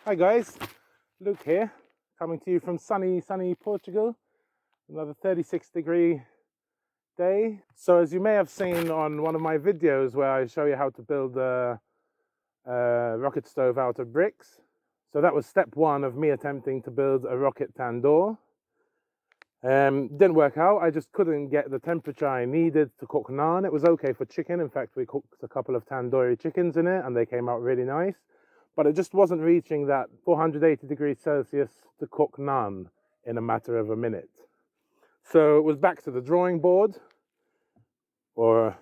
Hi guys, Luke here, coming to you from sunny Portugal. Another 36-degree day. So as you may have seen on one of my videos where I show you how to build a rocket stove out of bricks. So that was step one of me attempting to build a rocket tandoor. Didn't work out. I just couldn't get the temperature I needed to cook naan. It was okay for chicken. In fact, we cooked a couple of tandoori chickens in it and they came out really nice. But it just wasn't reaching that 480 degrees Celsius to cook naan in a matter of a minute. So it was back to the drawing board, or a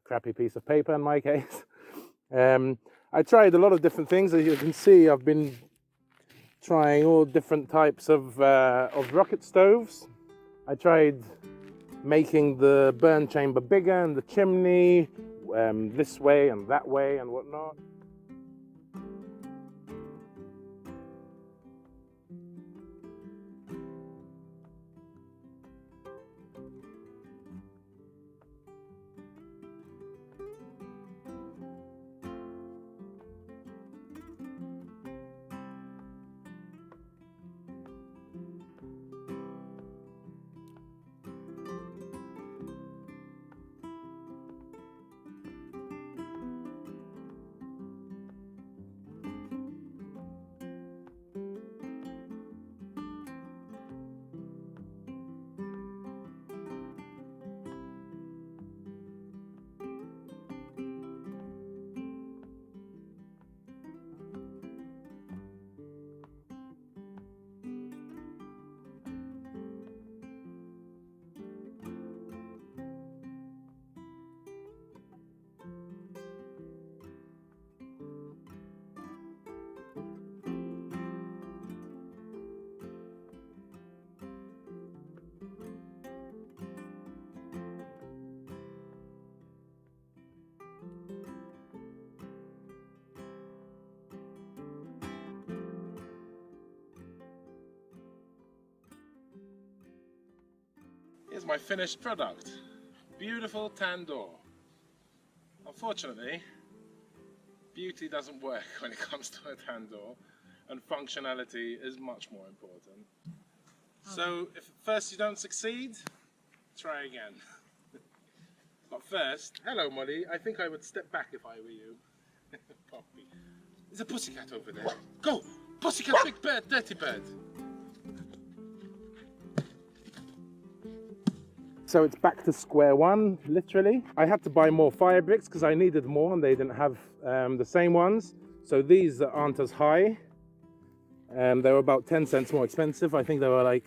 crappy piece of paper in my case. I tried a lot of different things. As you can see, I've been trying all different types of rocket stoves. I tried making the burn chamber bigger and the chimney this way and that way and whatnot. Here's my finished product. Beautiful tandoor. Unfortunately, beauty doesn't work when it comes to a tandoor, and functionality is much more important. So if at first you don't succeed, try again. But first, hello Molly, I think I would step back if I were you. Poppy. There's a pussycat over there. Go! Pussycat, big bird, dirty bird. So it's back to square one, literally. I had to buy more fire bricks because I needed more and they didn't have the same ones. So these aren't as high. They were about 10 cents more expensive. I think they were like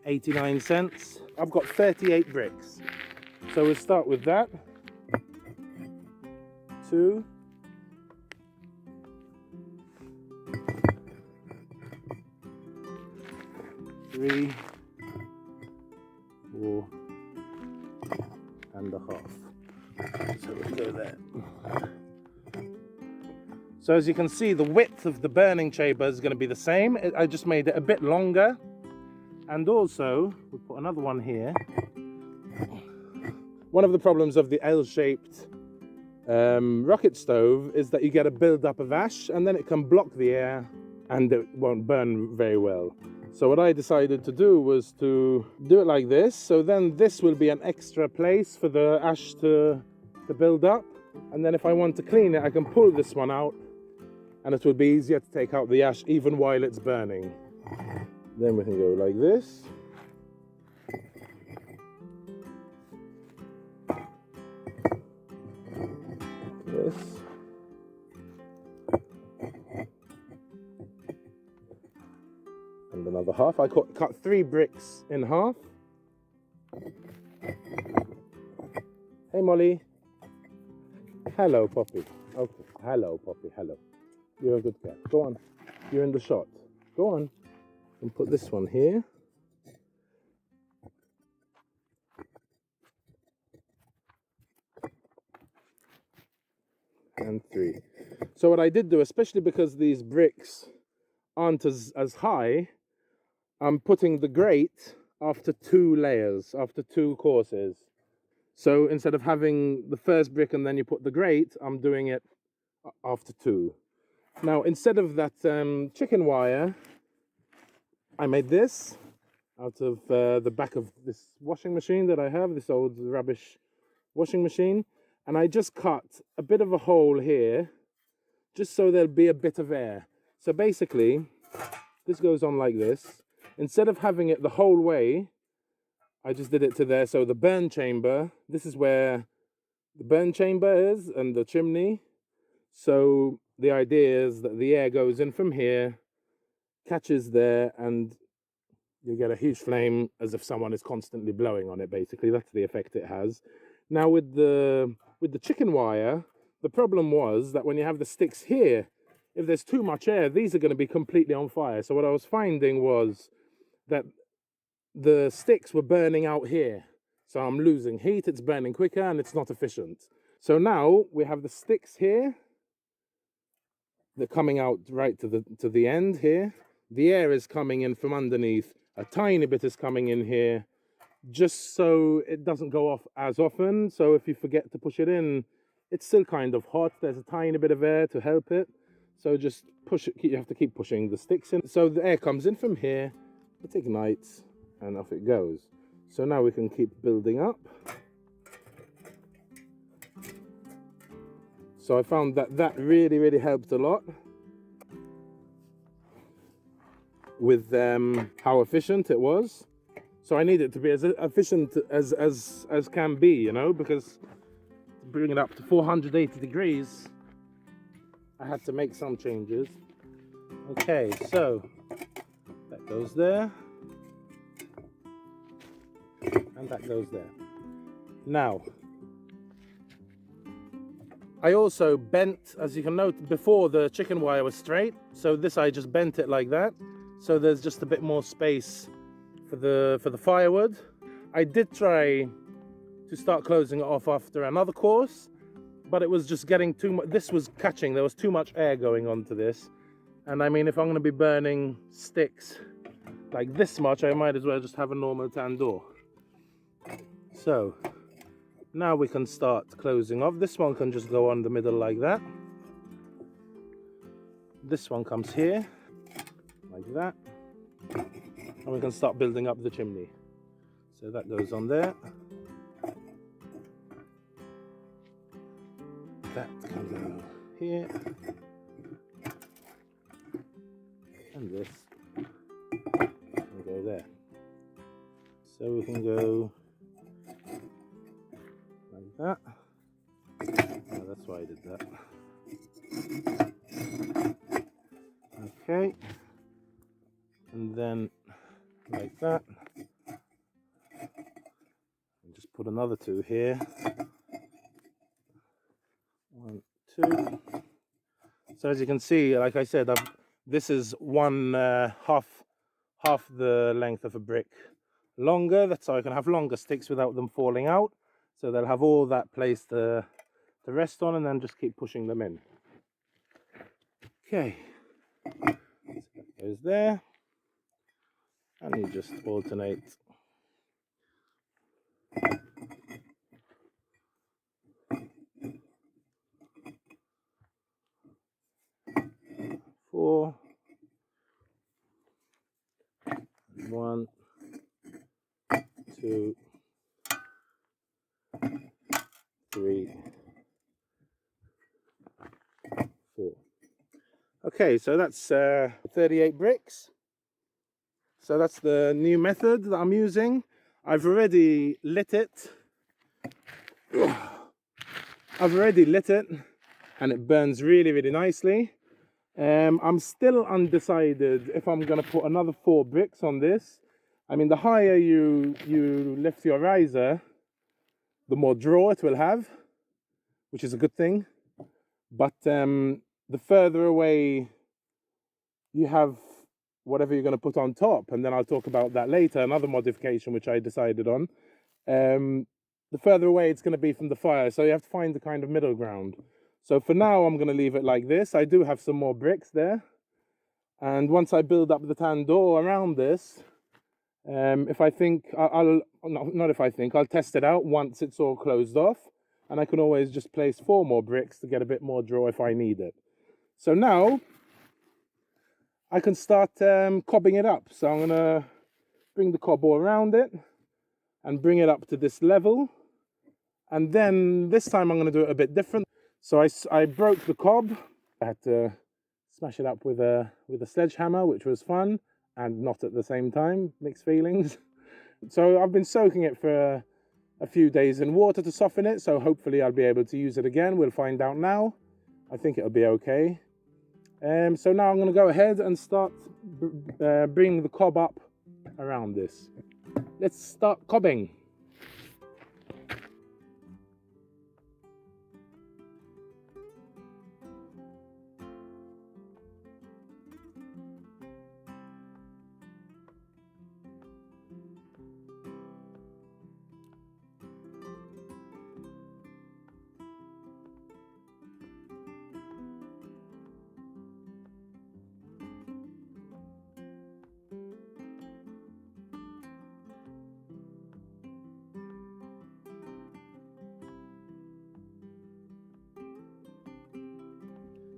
89 cents. I've got 38 bricks. So we'll start with that. 2. 3. 4. And a half. So we'll go there. So as you can see, the width of the burning chamber is going to be the same. I just made it a bit longer. And also, we'll put another one here. One of the problems of the L-shaped rocket stove is that you get a build-up of ash and then it can block the air and it won't burn very well. So what I decided to do was to do it like this. So then this will be an extra place for the ash to build up. And then if I want to clean it, I can pull this one out and it will be easier to take out the ash even while it's burning. Then we can go like this. This. And another half. I cut 3 bricks in half. Hey Molly. Hello Poppy. Okay. Hello Poppy. Hello. You're a good cat. Go on. You're in the shot. Go on. And put this one here. And 3. So what I did do, especially because these bricks aren't as high, I'm putting the grate after 2 layers, after 2 courses. So instead of having the first brick and then you put the grate, I'm doing it after 2. Now, instead of that chicken wire, I made this out of the back of this washing machine that I have, this old rubbish washing machine. And I just cut a bit of a hole here, just so there'll be a bit of air. So basically, this goes on like this. Instead of having it the whole way, I just did it to there. So the burn chamber, this is where the burn chamber is and the chimney. So the idea is that the air goes in from here, catches there, and you get a huge flame as if someone is constantly blowing on it, basically. That's the effect it has. Now with the chicken wire, the problem was that when you have the sticks here, if there's too much air, these are going to be completely on fire. So what I was finding was that the sticks were burning out here. So I'm losing heat, it's burning quicker, and it's not efficient. So now we have the sticks here. They're coming out right to the end here. The air is coming in from underneath. A tiny bit is coming in here, just so it doesn't go off as often. So if you forget to push it in, it's still kind of hot. There's a tiny bit of air to help it. So just push it. You have to keep pushing the sticks in. So the air comes in from here, it ignites, and off it goes. So now we can keep building up. So I found that really helped a lot with how efficient it was. So I need it to be as efficient as can be, you know, because to bring it up to 480 degrees, I had to make some changes. Okay, so that goes there, and that goes there. Now, I also bent, as you can note, before the chicken wire was straight, so this I just bent it like that, so there's just a bit more space for the firewood. I did try to start closing it off after another course, but it was just getting too much. This was catching, there was too much air going on to this, and I mean, if I'm going to be burning sticks like this much, I might as well just have a normal tandoor. So now we can start closing off. This one can just go on the middle like that. This one comes here, like that. And we can start building up the chimney. So that goes on there. That can go here. And this can go there. So we can go like that. Oh, that's why I did that. Okay. And then like that. And just put another two here. 1, 2. So as you can see, like I said, this is one half the length of a brick longer. That's so I can have longer sticks without them falling out. So they'll have all that place to rest on, and then just keep pushing them in. Okay, so that goes there, and you just alternate. Four, 1, 2, 3, 4. Okay, so that's 38 bricks. So that's the new method that I'm using. I've already lit it. And it burns really nicely. I'm still undecided if I'm going to put another 4 bricks on this. I mean, the higher you lift your riser, the more draw it will have, which is a good thing. But the further away you have whatever you're going to put on top, and then I'll talk about that later, another modification which I decided on, the further away it's going to be from the fire, so you have to find the kind of middle ground. So for now I'm going to leave it like this. I do have some more bricks there, and once I build up the tandoor around this, if I think, I'll test it out once it's all closed off, and I can always just place 4 more bricks to get a bit more draw if I need it. So now I can start cobbing it up. So I'm gonna bring the cob all around it and bring it up to this level. And then this time I'm gonna do it a bit different. So I broke the cob. I had to smash it up with a sledgehammer, which was fun and not at the same time, mixed feelings. So I've been soaking it for a few days in water to soften it, so hopefully I'll be able to use it again. We'll find out now. I think it'll be okay. So now I'm going to go ahead and start bringing the cob up around this. Let's start cobbing.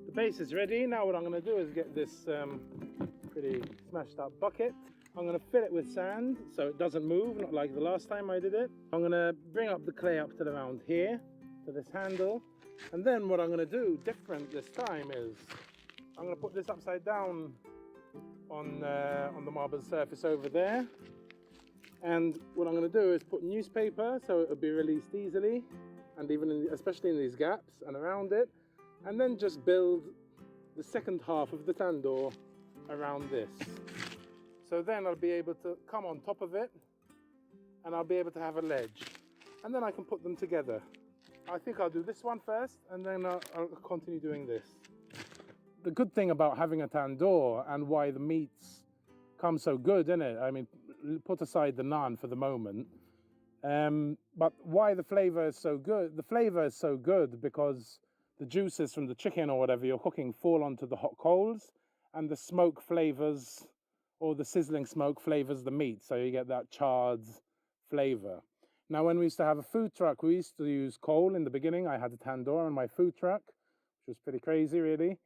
The base is ready. Now what I'm going to do is get this pretty smashed up bucket. I'm going to fill it with sand so it doesn't move, not like the last time I did it. I'm going to bring up the clay up to around here, to this handle. And then what I'm going to do different this time is I'm going to put this upside down on the marble surface over there. And what I'm going to do is put newspaper so it'll be released easily, and even especially in these gaps and around it. And then just build the second half of the tandoor around this. So then I'll be able to come on top of it and I'll be able to have a ledge. And then I can put them together. I think I'll do this one first and then I'll continue doing this. The good thing about having a tandoor and why the meats come so good, isn't it? I mean, put aside the naan for the moment. But why the flavor is so good? The flavor is so good because the juices from the chicken or whatever you're cooking fall onto the hot coals, and the smoke flavors, or the sizzling smoke flavors the meat, so you get that charred flavor. Now, when we used to have a food truck, we used to use coal in the beginning. I had a tandoor on my food truck, which was pretty crazy, really.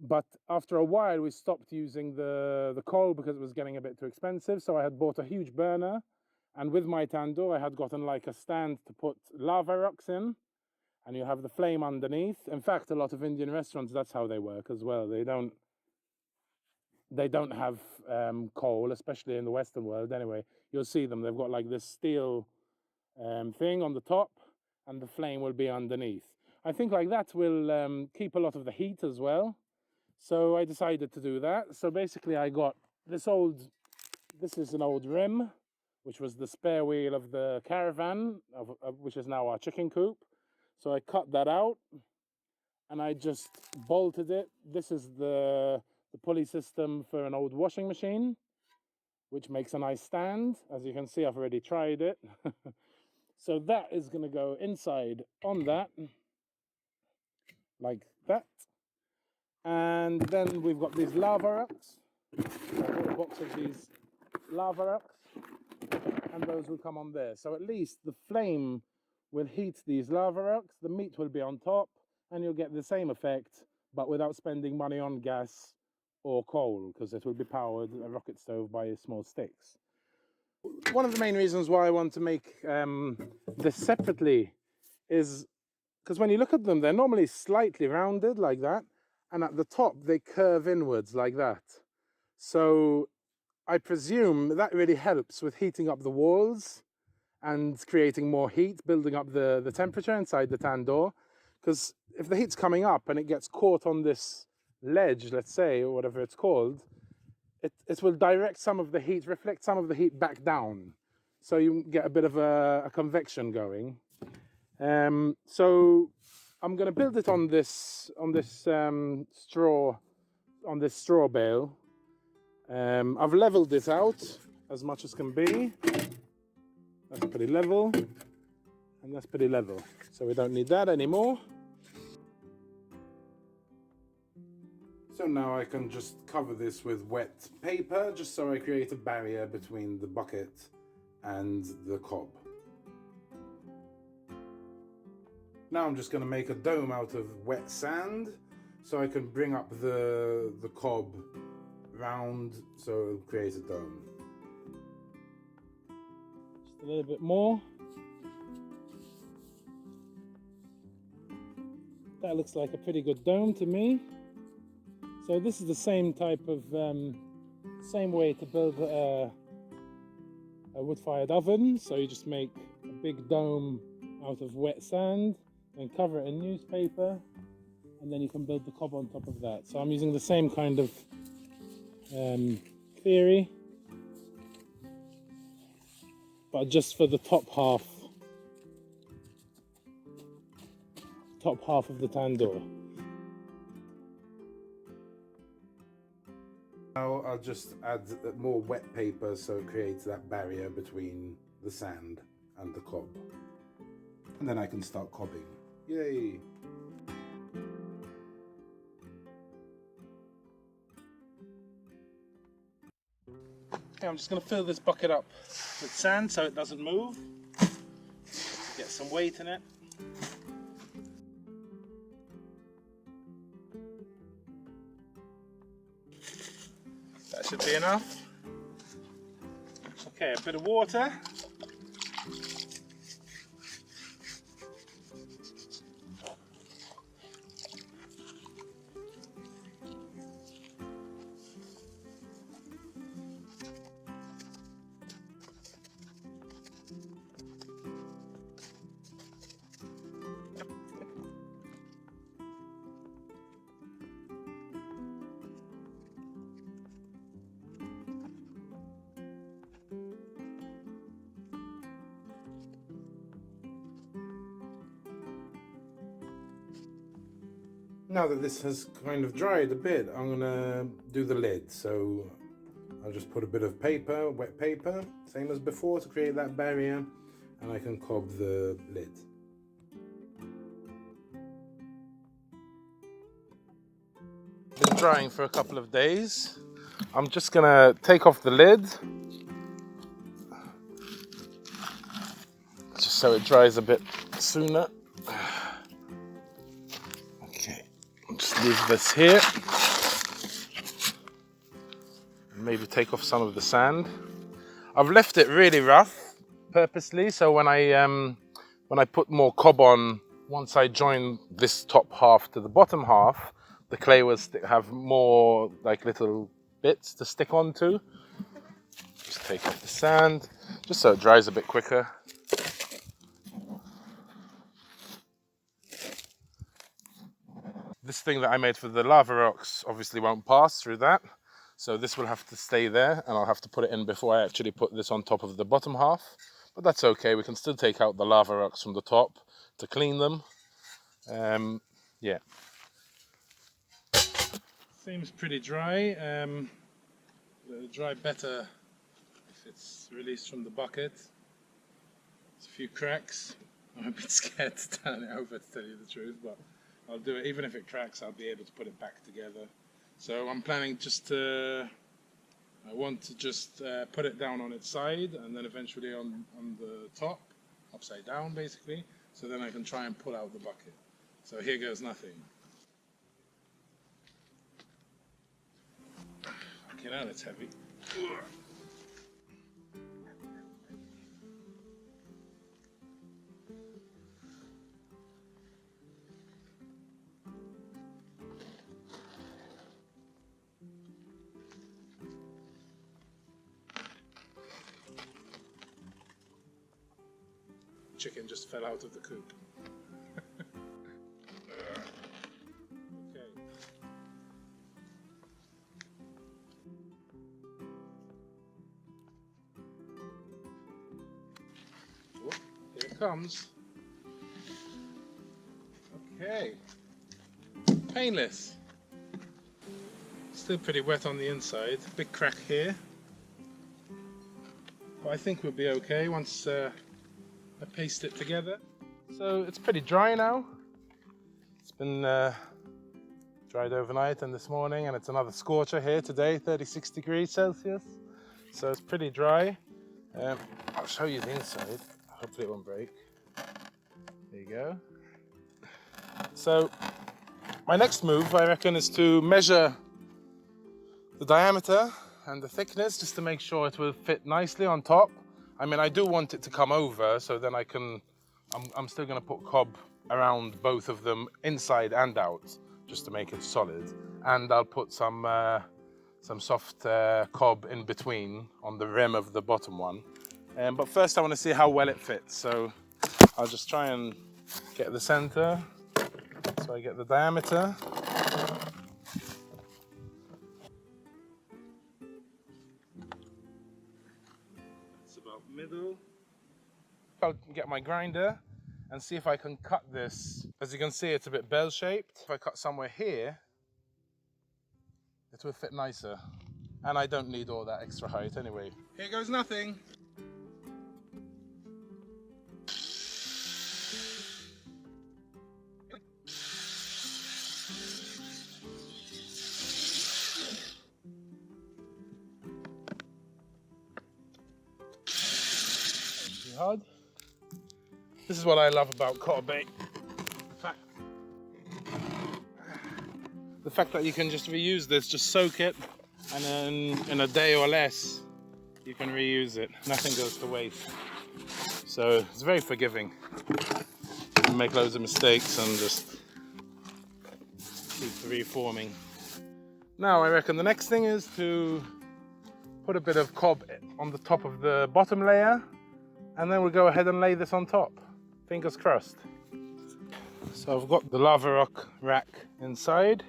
But after a while, we stopped using the coal because it was getting a bit too expensive. So I had bought a huge burner, and with my tandoor, I had gotten like a stand to put lava rocks in. And you have the flame underneath. In fact, a lot of Indian restaurants, that's how they work as well. They don't have coal, especially in the Western world. Anyway, you'll see them. They've got like this steel thing on the top, and the flame will be underneath. I think like that will keep a lot of the heat as well. So I decided to do that. So basically, I got this is an old rim, which was the spare wheel of the caravan, which is now our chicken coop. So I cut that out and I just bolted it. This is the pulley system for an old washing machine, which makes a nice stand. As you can see, I've already tried it. So that is going to go inside on that, like that. And then we've got these lava rocks. I bought a box of these lava rocks, and those will come on there. So at least the flame will heat these lava rocks, the meat will be on top, and you'll get the same effect, but without spending money on gas or coal, because it will be powered, a rocket stove, by small sticks. One of the main reasons why I want to make this separately is because when you look at them, they're normally slightly rounded like that, and at the top they curve inwards like that. So I presume that really helps with heating up the walls and creating more heat, building up the temperature inside the tandoor. Because if the heat's coming up and it gets caught on this ledge, let's say, or whatever it's called, it will direct some of the heat, reflect some of the heat back down. So you get a bit of a convection going. So I'm going to build it on this straw bale. I've leveled this out as much as can be. That's pretty level, and that's pretty level. So we don't need that anymore. So now I can just cover this with wet paper, just so I create a barrier between the bucket and the cob. Now I'm just going to make a dome out of wet sand so I can bring up the cob round so it'll create a dome. Just a little bit more. That looks like a pretty good dome to me. So this is the same type of, same way to build a wood-fired oven. So you just make a big dome out of wet sand and cover it in newspaper, and then you can build the cob on top of that. So I'm using the same kind of theory, but just for the top half of the tandoor. Now I'll just add more wet paper so it creates that barrier between the sand and the cob. And then I can start cobbing. Yay! Okay, I'm just going to fill this bucket up with sand so it doesn't move. Get some weight in it. That should be enough. Okay, a bit of water. Now that this has kind of dried a bit, I'm gonna do the lid. So I'll just put a bit of paper, wet paper, same as before, to create that barrier, and I can cob the lid. Been drying for a couple of days. I'm just gonna take off the lid, just so it dries a bit sooner. Okay, I'll just leave this here. Maybe take off some of the sand. I've left it really rough purposely, so when I put more cob on, once I join this top half to the bottom half, the clay will have more like little bits to stick onto. Just take off the sand, just so it dries a bit quicker. This thing that I made for the lava rocks obviously won't pass through that. So this will have to stay there, and I'll have to put it in before I actually put this on top of the bottom half. But that's okay, we can still take out the lava rocks from the top to clean them. Yeah. Seems pretty dry. It'll dry better if it's released from the bucket. There's a few cracks. I'm a bit scared to turn it over, to tell you the truth, but I'll do it. Even if it cracks, I'll be able to put it back together. So I'm planning I want to just put it down on its side, and then eventually on the top, upside down basically, so then I can try and pull out the bucket. So here goes nothing. Okay, now it's heavy. Chicken just fell out of the coop. Okay. Oh, here it comes. Okay. Painless. Still pretty wet on the inside. Big crack here. But I think we'll be okay once I paste it together. So it's pretty dry now. It's been dried overnight and this morning, and it's another scorcher here today, 36 degrees Celsius. So it's pretty dry. I'll show you the inside. Hopefully it won't break. There you go. So my next move, I reckon, is to measure the diameter and the thickness just to make sure it will fit nicely on top. I mean, I do want it to come over, so then I'm still gonna put cob around both of them, inside and out, just to make it solid. And I'll put some soft cob in between on the rim of the bottom one. But first I want to see how well it fits. So I'll just try and get the center. So I get the diameter. It's about middle. I'll get my grinder and see if I can cut this. As you can see, it's a bit bell-shaped. If I cut somewhere here, it will fit nicer. And I don't need all that extra height anyway. Here goes nothing. Too hard. This is what I love about cowboy. The fact that you can just reuse this, just soak it, and then in a day or less, you can reuse it. Nothing goes to waste. So it's very forgiving. You can make loads of mistakes and just keep reforming. Now I reckon the next thing is to put a bit of cob on the top of the bottom layer, and then we'll go ahead and lay this on top. Fingers crossed. So I've got the lava rock rack inside.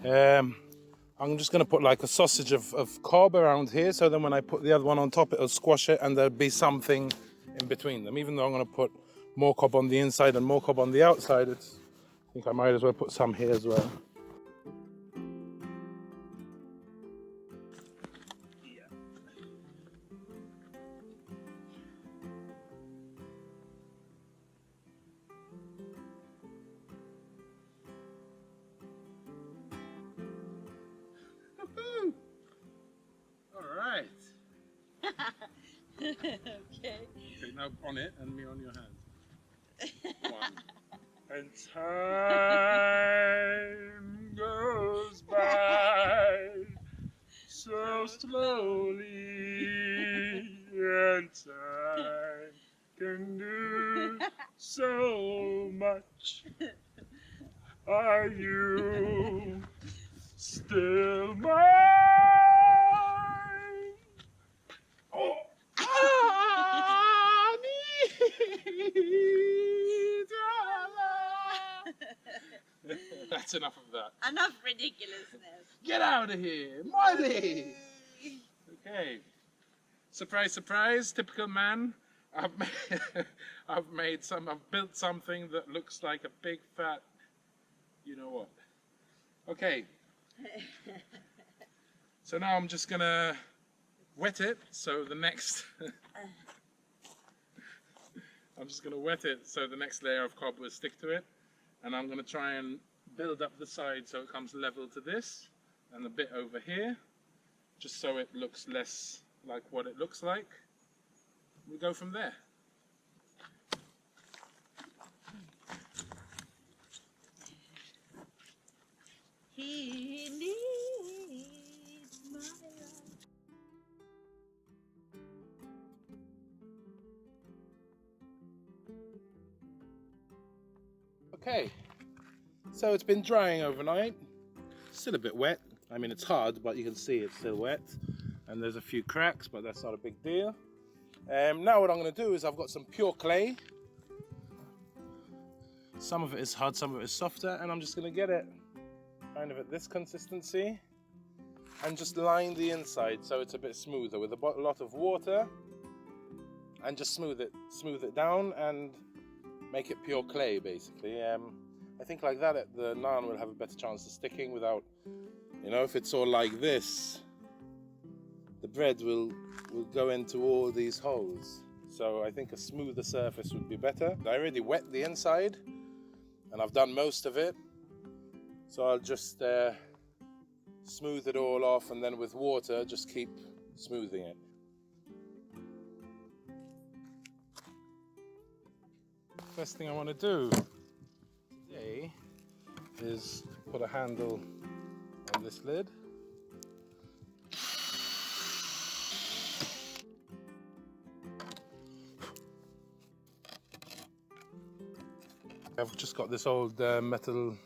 I'm just going to put like a sausage of cob around here, so then when I put the other one on top, it'll squash it and there'll be something in between them. Even though I'm going to put more cob on the inside and more cob on the outside, I think I might as well put some here as well. Okay. Okay, now on it and me on your hand. One. And time goes by so slowly, and time can do so much. Are you still mine? Oh. That's enough of that. Enough ridiculousness. Get out of here, Miley! Okay. Surprise, surprise, typical man. I've built something that looks like a big fat, you know what. Okay. So now I'm just gonna wet it, so the next I'm just gonna wet it so the next layer of cob will stick to it, and I'm gonna try and build up the side so it comes level to this and a bit over here, just so it looks less like what it looks like. We'll go from there. He needs my love. Okay, so it's been drying overnight. Still a bit wet. I mean, it's hard, but you can see it's still wet. And there's a few cracks, but that's not a big deal. Now what I'm going to do is I've got some pure clay. Some of it is hard, some of it is softer, and I'm just going to get it kind of at this consistency and just line the inside so it's a bit smoother with a lot of water, and just smooth it down and make it pure clay basically. I think like that the naan will have a better chance of sticking without, you know, if it's all like this, the bread will go into all these holes. So I think a smoother surface would be better. I already wet the inside and I've done most of it. So I'll just smooth it all off, and then with water just keep smoothing it. First thing I want to do today is to put a handle on this lid. I've just got this old metal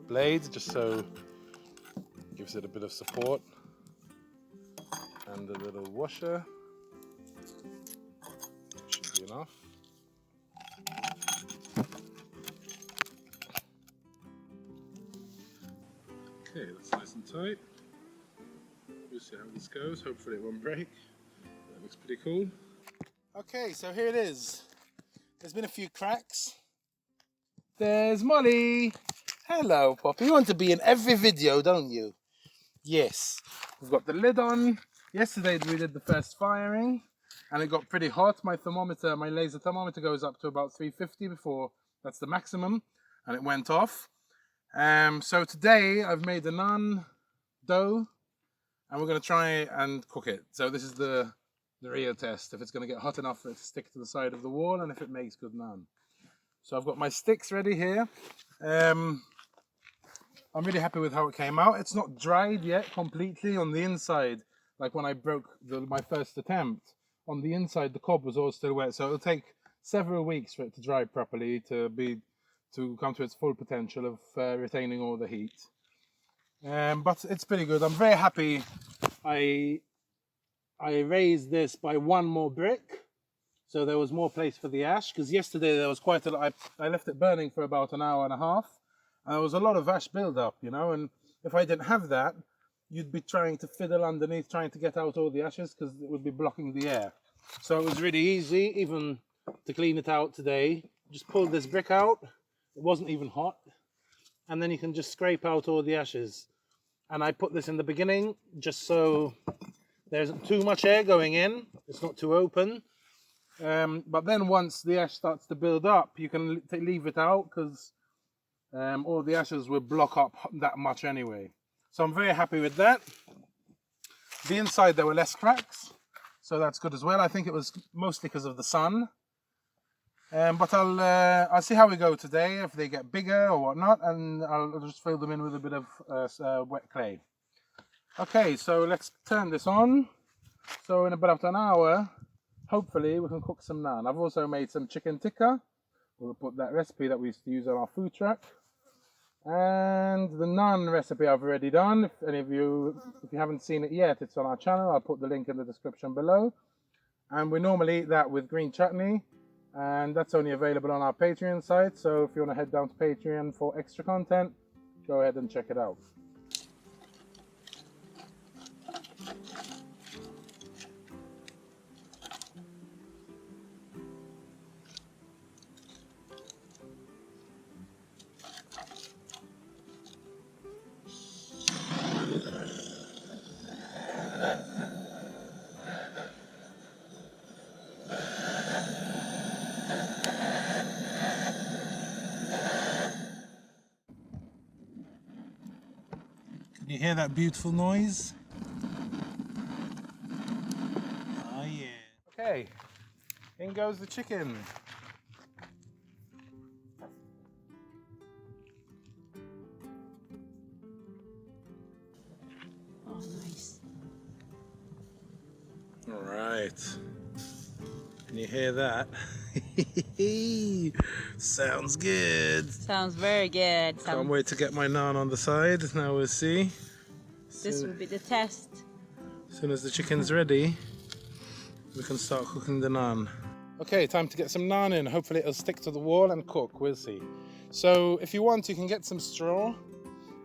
blade just so it gives it a bit of support, and a little washer should be enough. Okay, that's nice and tight. We'll see how this goes. Hopefully it won't break. That looks pretty cool. Okay, so here it is. There's been a few cracks. There's Molly. Hello, Poppy. You want to be in every video, don't you? Yes. We've got the lid on. Yesterday we did the first firing and it got pretty hot. My thermometer, my laser thermometer goes up to about 350 before that's the maximum, and it went off. So today I've made the naan dough and we're going to try and cook it. So this is the real test, if it's going to get hot enough for it to stick to the side of the wall and if it makes good naan. So I've got my sticks ready here. I'm really happy with how it came out. It's not dried yet completely on the inside. Like when I broke my first attempt, on the inside the cob was all still wet. So it'll take several weeks for it to dry properly to come to its full potential of retaining all the heat. But it's pretty good. I'm very happy I raised this by one more brick. So there was more place for the ash, because yesterday there was quite a lot. I left it burning for about an hour and a half, and there was a lot of ash build-up, you know, and if I didn't have that, you'd be trying to fiddle underneath, trying to get out all the ashes, because it would be blocking the air. So it was really easy, even to clean it out today. Just pulled this brick out, it wasn't even hot, and then you can just scrape out all the ashes. And I put this in the beginning, just so there isn't too much air going in, it's not too open. But then once the ash starts to build up, you can leave it out, because all the ashes will block up that much anyway. So I'm very happy with that. The inside there were less cracks, so that's good as well. I think it was mostly because of the sun. But I'll see how we go today, if they get bigger or whatnot, and I'll just fill them in with a bit of wet clay. Okay, so let's turn this on. So in about an hour, hopefully we can cook some naan. I've also made some chicken tikka. We'll put that recipe that we used to use on our food truck. And the naan recipe I've already done. If you haven't seen it yet, it's on our channel. I'll put the link in the description below. And we normally eat that with green chutney. And that's only available on our Patreon site. So if you want to head down to Patreon for extra content, go ahead and check it out. Can you hear that beautiful noise? Oh yeah. Okay, in goes the chicken. Oh, nice. All right. Can you hear that? Sounds good. Sounds very good. Can't wait to get my naan on the side. Now we'll see. This will be the test. As soon as the chicken's ready, we can start cooking the naan. Okay, time to get some naan in. Hopefully it'll stick to the wall and cook. We'll see. So if you want, you can get some straw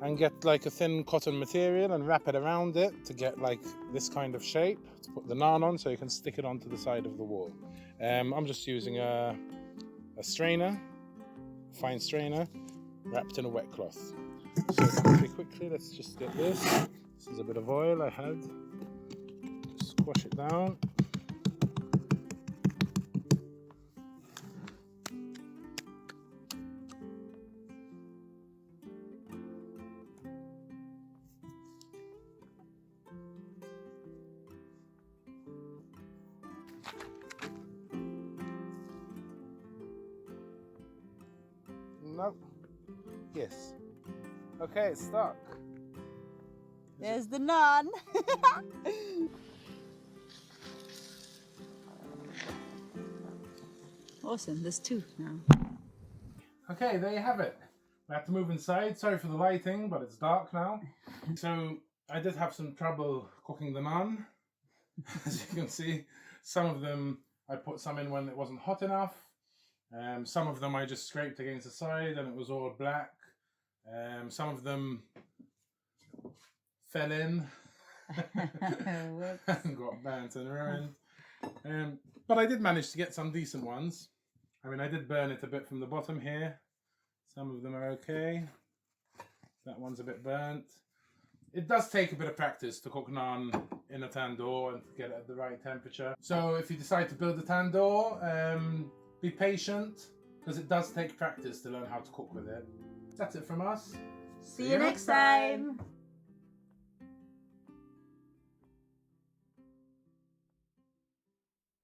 and get like a thin cotton material and wrap it around it to get like this kind of shape to put the naan on, so you can stick it onto the side of the wall. I'm just using a strainer, a fine strainer, wrapped in a wet cloth. So quickly, let's just get this. This is a bit of oil I had. Just squash it down. No. Yes. Okay, it's stuck. There's the naan. Awesome, there's two now. Okay, there you have it. We have to move inside. Sorry for the lighting, but it's dark now. So I did have some trouble cooking the naan. As you can see, some of them I put some in when it wasn't hot enough. Some of them I just scraped against the side and it was all black. Some of them fell in and got burnt and ruined. But I did manage to get some decent ones. I mean, I did burn it a bit from the bottom here. Some of them are okay. That one's a bit burnt. It does take a bit of practice to cook naan in a tandoor and to get it at the right temperature. So if you decide to build a tandoor, be patient because it does take practice to learn how to cook with it. That's it from us. See you next time.